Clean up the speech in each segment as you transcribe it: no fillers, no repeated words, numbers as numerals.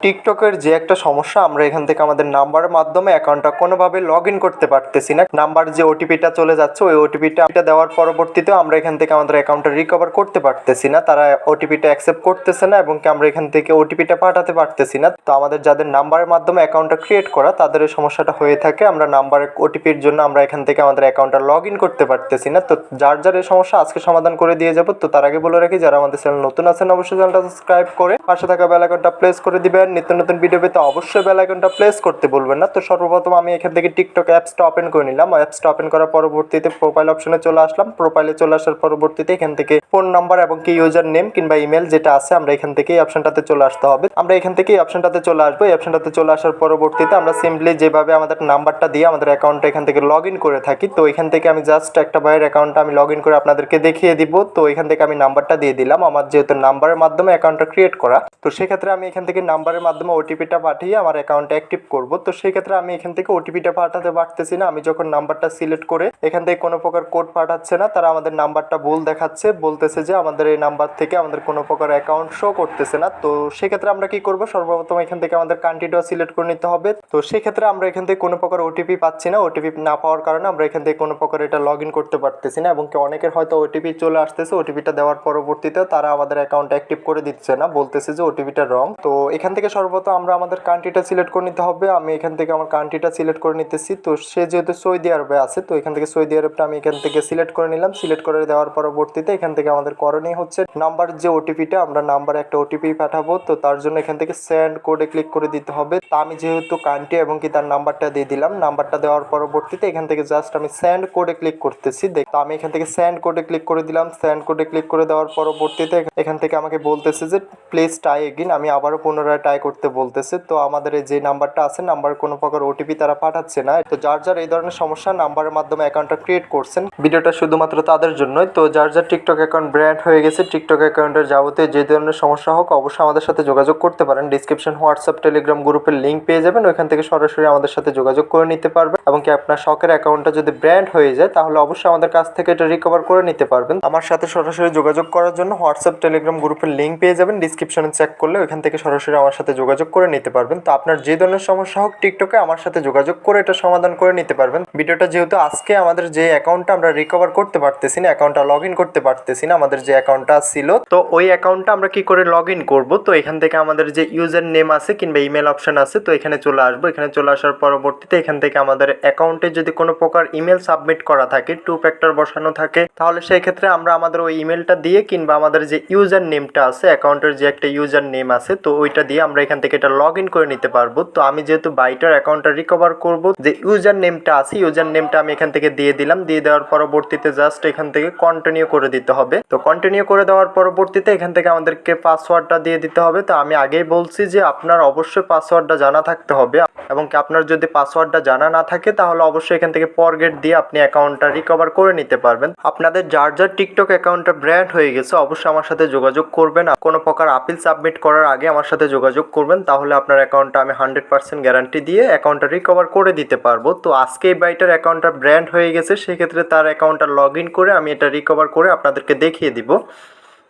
টিকটকের যে একটা সমস্যা, আমরা এখান থেকে আমাদের নাম্বারের মাধ্যমে অ্যাকাউন্টটা কোনোভাবে লগ ইন করতে পারতেছি না। নাম্বার যে ওটিপিটা চলে যাচ্ছে, ওই ওটিপিটা দেওয়ার পরবর্তীতেও আমরা এখান থেকে আমাদের অ্যাকাউন্টটা রিকভার করতে পারতেছি না। তারা ওটিপিটা অ্যাকসেপ্ট করতেছে না এবং আমরা এখান থেকে ওটিপিটা পাঠাতে পারতেছি না। তো আমাদের যাদের নাম্বারের মাধ্যমে অ্যাকাউন্টটা ক্রিয়েট করা, তাদের এই সমস্যাটা হয়ে থাকে। আমরা নাম্বারের ওটিপির জন্য আমরা এখান থেকে আমাদের অ্যাকাউন্টটা লগ ইন করতে পারতেছি না। তো যার এই সমস্যা আজকে সমাধান করে দিয়ে যাবো। তো তার আগে বলে রাখি, যারা আমাদের চ্যানেল নতুন আছেন অবশ্যই চ্যানেলটা সাবস্ক্রাইব করে পাশে থাকা বেল আইকনটা প্রেস করে দিবেন। নিত্য নতুন ভিডিও পেতে অবশ্যই বেল আইকনটা প্রেস করতে বলবেন না। তো সর্বপ্রথম আমি এখান থেকে টিকটক অ্যাপসটা ওপেন করে নিলাম। অ্যাপসটা ওপেন করার পরবর্তীতে প্রোফাইল অপশনে চলে আসলাম। প্রোফাইলে চলে আসার পরবর্তীতে এখান থেকে ফোন নাম্বার এবং কি ইউজার নেম কিংবা ইমেল যেটা আছে, আমরা এখান থেকে এই অপশনটাতে চলে আসতে হবে। আমরা এখান থেকে এই অপশনটাতে চলে আসবো। এই অপশনটাতে চলে আসার পরবর্তীতে আমরা সিম্পলি যেভাবে আমাদের নাম্বারটা দিয়ে আমাদের অ্যাকাউন্টটা এখান থেকে লগ ইন করে থাকি, তো এখান থেকে আমি জাস্ট একটা ভাইয়ের অ্যাকাউন্টটা আমি লগ ইন করে আপনাদেরকে দেখিয়ে দিব। তো এখান থেকে আমি নাম্বারটা দিয়ে দিলাম। আমার যেহেতু নাম্বারের মাধ্যমে অ্যাকাউন্টটা ক্রিয়েট করা, তো সেক্ষেত্রে আমি এখান থেকে নাম্বারের মাধ্যমে ওটিপিটা পাঠিয়ে আমার অ্যাকাউন্টটা অ্যাক্টিভ করব। তো সেই ক্ষেত্রে আমি এখান থেকে ওটিপিটা পাঠাতে পারতেছি না। আমি যখন নাম্বারটা সিলেক্ট করে এখান থেকে কোনো প্রকার কোড পাঠাচ্ছে না, তারা আমাদের নাম্বারটা ভুল দেখাচ্ছে, বলতেছে যে আমাদের এই নাম্বার থেকে আমাদের কোনো প্রকার অ্যাকাউন্ট শো করতেছে না। তো সেক্ষেত্রে আমরা কি করব, সর্বপ্রথম এখান থেকে আমাদের কান্ট্রিটা সিলেক্ট করে নিতে হবে। তো সেক্ষেত্রে আমরা এখান থেকে কোনো প্রকার ওটিপি পাচ্ছি না। ওটিপি না পাওয়ার কারণে আমরা এখান থেকে কোনো প্রকার এটা লগ ইন করতে পারতেছি না এবং অনেকের হয়তো ওটিপি চলে আসতেছে, ওটিপিটা দেওয়ার পরবর্তীতে তারা আমাদের অ্যাকাউন্ট অ্যাক্টিভ করে দিচ্ছে না, বলতেছে যে ওটিপিটা রং। তো এখান থেকে সর্বপ্রথম আমরা আমাদের কান্ট্রিটা সিলেক্ট করে নিতে হবে। আমি এখান থেকে আমার কান্ট্রিটা সিলেক্ট করে নিতেছি। তো সে যেহেতু সৌদি আরবে আছে, তো এখান থেকে সৌদি আরবটা আমি এখান থেকে সিলেক্ট করে নিলাম। সিলেক্ট করে দেওয়ার পরবর্তীতে এখান থেকে আমাদের করণীয় হচ্ছে নাম্বার যে ওটিপিটা, আমরা নাম্বারে একটা ওটিপি পাঠাবো। তো তার জন্য এখান থেকে সেন্ড কোডে ক্লিক করে দিতে হবে। তা আমি যেহেতু কান্ট্রি এবং কি তার নাম্বারটা দিয়ে দিলাম, নাম্বারটা দেওয়ার পরবর্তীতে এখান থেকে জাস্ট আমি সেন্ড কোডে ক্লিক করতেছি। তো আমি এখান থেকে সেন্ড কোডে ক্লিক করে দিলাম। সেন্ড কোডে ক্লিক করে দেওয়ার পরবর্তীতে এখান থেকে আমাকে বলতেছে যে প্লিজ ট্রাই এগেইন, আমি আবারও পুনরায় ট্রাই করতে বলতেছে। তো আমাদের যে নাম্বারটা আছে, নাম্বার কোনো প্রকার ওটিপি তারা পাঠাচ্ছে না। তো যার এই ধরনের সমস্যা নাম্বারের মাধ্যমে অ্যাকাউন্টটা ক্রিয়েট করছেন, ভিডিওটা শুধুমাত্র তাদের জন্যই। তো যার টিকটক অ্যাকাউন্ট ব্র্যান্ড হয়ে গেছে, টিকটক অ্যাকাউন্টের যাবতীয় যে ধরনের সমস্যা হোক অবশ্যই আমাদের সাথে যোগাযোগ করতে পারেন। ডিসক্রিপশন হোয়াটসঅ্যাপ টেলিগ্রাম গ্রুপের লিঙ্ক পেয়ে যাবেন, ওইখান থেকে সরাসরি আমাদের সাথে যোগাযোগ করে নিতে পারবেন এবং কি আপনার শখের অ্যাকাউন্টটা যদি ব্র্যান্ড হয়ে যায় তাহলে অবশ্যই আমাদের কাছ থেকে এটা রিকভার করে নিতে পারবেন। আমার সাথে সরাসরি যোগাযোগ করার জন্য হোয়াটসঅ্যাপ টেলিগ্রাম গ্রুপের লিঙ্ক পেয়ে যাবেন, ডিসক্রিপশনে চেক করলে ওইখান থেকে সরাসরি আমার সাথে যোগাযোগ করে নিতে পারবেন। তো আপনার যে ধরনের সমস্যা হোক টিকটকে আমার সাথে যোগাযোগ করে এটা সমাধান করে নিতে পারবেন। ভিডিওটা যেহেতু আজকে আমাদের যে অ্যাকাউন্টটা আমরা রিকভার করতে পারতেছি না, অ্যাকাউন্টটা লগ ইন করতে পারতেছি না, আমাদের যে অ্যাকাউন্টটা ছিল, তো ওই অ্যাকাউন্টটা আমরা কি করে লগ ইন করবো। তো এখান থেকে আমাদের যে ইউজার নেম আছে কিংবা ইমেল অপশন আছে, তো এখানে চলে আসবো। এখানে চলে আসার পরবর্তীতে এখান থেকে আমাদের অ্যাকাউন্টে যদি কোনো প্রকার ইমেল সাবমিট করা থাকে, 2 ফ্যাক্টর বসানো থাকে, তাহলে সেই ক্ষেত্রে আমরা আমাদের ওই ইমেলটা দিয়ে কিংবা আমাদের যে ইউজার নেমটা আছে, অ্যাকাউন্টের যে একটা ইউজার নেম আছে, তো ওইটা দিয়ে আমরা এখান থেকে এটা লগ ইন করে নিতে পারবো। তো আমি যেহেতু বাইটার অ্যাকাউন্টটা রিকভার করব, যে ইউজার নেমটা আছে, ইউজার নেমটা আমি এখান থেকে দিয়ে দিলাম। দিয়ে দেওয়ার পরবর্তীতে জাস্ট এখান থেকে কন্টিনিউ করে দিতে হবে। তো কন্টিনিউ করে দেওয়ার পরবর্তীতে এখান থেকে আমাদেরকে পাসওয়ার্ডটা দিয়ে দিতে হবে। তো আমি আগেই বলছি যে আপনার অবশ্যই পাসওয়ার্ডটা জানা থাকতে হবে এবং কি আপনার যদি পাসওয়ার্ডটা জানা না থাকে তাহলে অবশ্যই এখান থেকে ফরগেট দিয়ে আপনি অ্যাকাউন্টটা রিকভার করে নিতে পারবেন। আপনাদের যার টিকটক অ্যাকাউন্টটা ব্র্যান্ড হয়ে গেছে অবশ্যই আমার সাথে যোগাযোগ করবেন। কোনো প্রকার আপিল সাবমিট করার আগে আমার সাথে যোগাযোগ করবেন, তাহলে আপনার অ্যাকাউন্টটা আমি 100% গ্যারান্টি দিয়ে অ্যাকাউন্টটা রিকভার করে দিতে পারবো। তো আজকে এই বাইটার অ্যাকাউন্টটা ব্র্যান্ড হয়ে গেছে, সেক্ষেত্রে তার অ্যাকাউন্টটা লগ ইন করে আমি এটা রিকভার করে আপনাদেরকে দেখিয়ে দিব।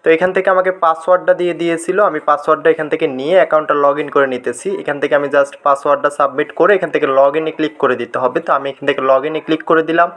তো এখান থেকে আমাকে পাসওয়ার্ডটা দিয়ে দিয়েছিল, আমি পাসওয়ার্ডটা এখান থেকে নিয়ে অ্যাকাউন্টটা লগ ইন করে নিতেছি। এখান থেকে আমি জাস্ট পাসওয়ার্ডটা সাবমিট করে এখান থেকে লগ ইনে ক্লিক করে দিতে হবে। তো আমি এখান থেকে লগ ইনে ক্লিক করে দিলাম।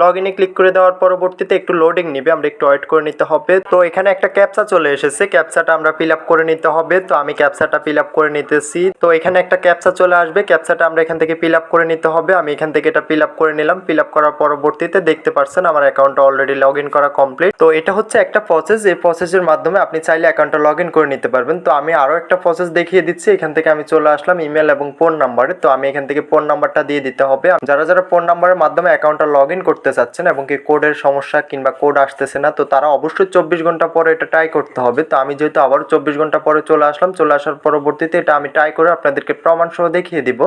লগ ইনে ক্লিক করে দেওয়ার পরবর্তীতে একটু লোডিং নিবে, আমরা একটু ওয়েট করে নিতে হবে। তো এখানে একটা ক্যাপচা চলে এসেছে, ক্যাপচাটা আমরা ফিল আপ করে নিতে হবে। তো আমি ক্যাপচাটা ফিল আপ করে নিতেছি। তো এখানে একটা ক্যাপচা চলে আসবে, ক্যাপচাটা আমরা এখান থেকে ফিল আপ করে নিতে হবে। আমি এখান থেকে এটা ফিল আপ করে নিলাম। ফিল আপ করার পরবর্তীতে দেখতে পাচ্ছেন আমার অ্যাকাউন্টটা অলরেডি লগ ইন করা কমপ্লিট। তো এটা হচ্ছে একটা প্রসেস, এই প্রসেসের মাধ্যমে আপনি চাইলে অ্যাকাউন্টটা লগ ইন করে নিতে পারবেন। তো আমি আরও একটা প্রসেস দেখিয়ে দিচ্ছি। এখান থেকে আমি চলে আসলাম ইমেল এবং ফোন নাম্বারে। তো আমি এখান থেকে ফোন নাম্বারটা দিয়ে দিতে হবে। যারা ফোন নাম্বারের মাধ্যমে অ্যাকাউন্টটা লগ ইন করতে চাচ্ছেন এবং কি কোডের সমস্যা কিংবা কোড আসতেছে না, তো তারা অবশ্যই 24 ঘন্টা পরে এটা ট্রাই করতে হবে। তো আমি যেহেতু আবারও 24 ঘন্টা পরে চলে আসলাম, চলে আসার পরবর্তীতে এটা আমি ট্রাই করে আপনাদেরকে প্রমাণ সহ দেখিয়ে দিব।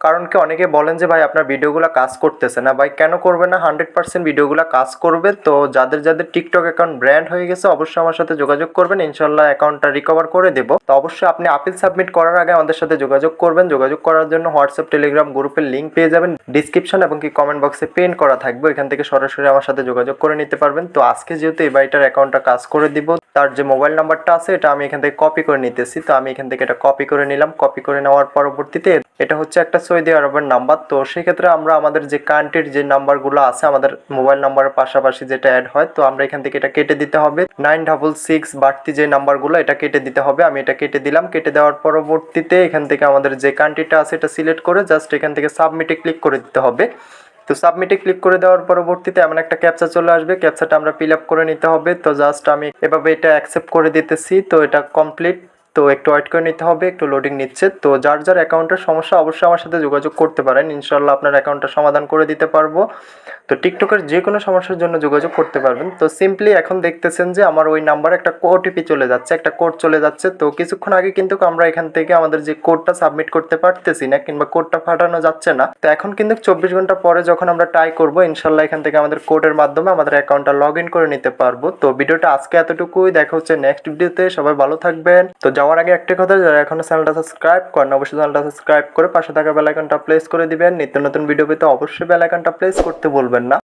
কারণ কি অনেকে বলেন যে ভাই আপনার ভিডিওগুলো কাজ করতেছে না। ভাই কেন করবে না, 100% ভিডিওগুলো কাজ করবে। তো যাদের যাদের টিকটক অ্যাকাউন্ট ব্র্যান্ড হয়ে গেছে অবশ্যই আমার সাথে যোগাযোগ করবেন, ইনশাল্লাহ অ্যাকাউন্টটা রিকভার করে দেবো। তো অবশ্যই আপনি আপিল সাবমিট করার আগে আমাদের সাথে যোগাযোগ করবেন। যোগাযোগ করার জন্য হোয়াটসঅ্যাপ টেলিগ্রাম গ্রুপের লিঙ্ক পেয়ে যাবেন ডিসক্রিপশন এবং কি কমেন্ট বক্সে পিন করা থাকবে, এখান থেকে সরাসরি আমার সাথে যোগাযোগ করে নিতে পারবেন। তো আজকে যেহেতু এই ভাইটার অ্যাকাউন্টটা কাজ করে দিব, তার যে মোবাইল নাম্বারটা আছে এটা আমি এখান থেকে কপি করে নিতেছি। তো আমি এখান থেকে এটা কপি করে নিলাম। কপি করে নেওয়ার পরবর্তীতে এটা হচ্ছে একটা সৌদি আরবের নাম্বার। তো সেক্ষেত্রে আমরা আমাদের যে কান্ট্রির যে নাম্বারগুলো আছে আমাদের মোবাইল নাম্বারের পাশাপাশি যেটা অ্যাড হয়, তো আমরা এখান থেকে এটা কেটে দিতে হবে। 966 বাড়তি যে নাম্বারগুলো এটা কেটে দিতে হবে। আমি এটা কেটে দিলাম। কেটে দেওয়ার পরবর্তীতে এখান থেকে আমাদের যে কান্ট্রিটা আছে এটা সিলেক্ট করে জাস্ট এখান থেকে সাবমিটে ক্লিক করে দিতে হবে। তো সাবমিটে ক্লিক করে দেওয়ার পরবর্তীতে এমন একটা ক্যাপচা চলে আসবে, ক্যাপচাটা আমরা ফিল আপ করে নিতে হবে। তো জাস্ট আমি এভাবে এটা অ্যাকসেপ্ট করে দিতেছি। তো এটা কমপ্লিট। তো একটু ওয়েট করে নিতে হবে, একটু লোডিং নিচ্ছে। তো যার যার অ্যাকাউন্টের সমস্যা অবশ্যই আমার সাথে যোগাযোগ করতে পারেন, ইনশাল্লাহ আপনার অ্যাকাউন্টটা সমাধান করে দিতে পারবো। তো টিকটকের যে কোনো সমস্যার জন্য যোগাযোগ করতে পারবেন। তো সিম্পলি এখন দেখতেছেন যে আমার ওই নাম্বারে একটা ওটিপি চলে যাচ্ছে, একটা কোড চলে যাচ্ছে। তো কিছুক্ষণ আগে কিন্তু আমরা এখান থেকে আমাদের যে কোডটা সাবমিট করতে পারতেছি না কিংবা কোডটা পাঠানো যাচ্ছে না। তো এখন কিন্তু 24 ঘন্টা পরে যখন আমরা ট্রাই করবো ইনশাল্লাহ এখান থেকে আমাদের কোডের মাধ্যমে আমাদের অ্যাকাউন্টটা লগ ইন করে নিতে পারবো। তো ভিডিওটা আজকে এতটুকুই, দেখা হচ্ছে নেক্সট ভিডিওতে। সবাই ভালো থাকবেন। তো যাওয়ার আগে একটা কথা, যারা এখনো চ্যানেলটা সাবস্ক্রাইব করেন অবশ্যই চ্যানেলটা সাবস্ক্রাইব করে পাশে থাকা বেল আইকনটা প্রেস করে দিবেন। নিত্য নতুন ভিডিও পেতে অবশ্যই বেল আইকনটা প্রেস করতে ভুলবেন না।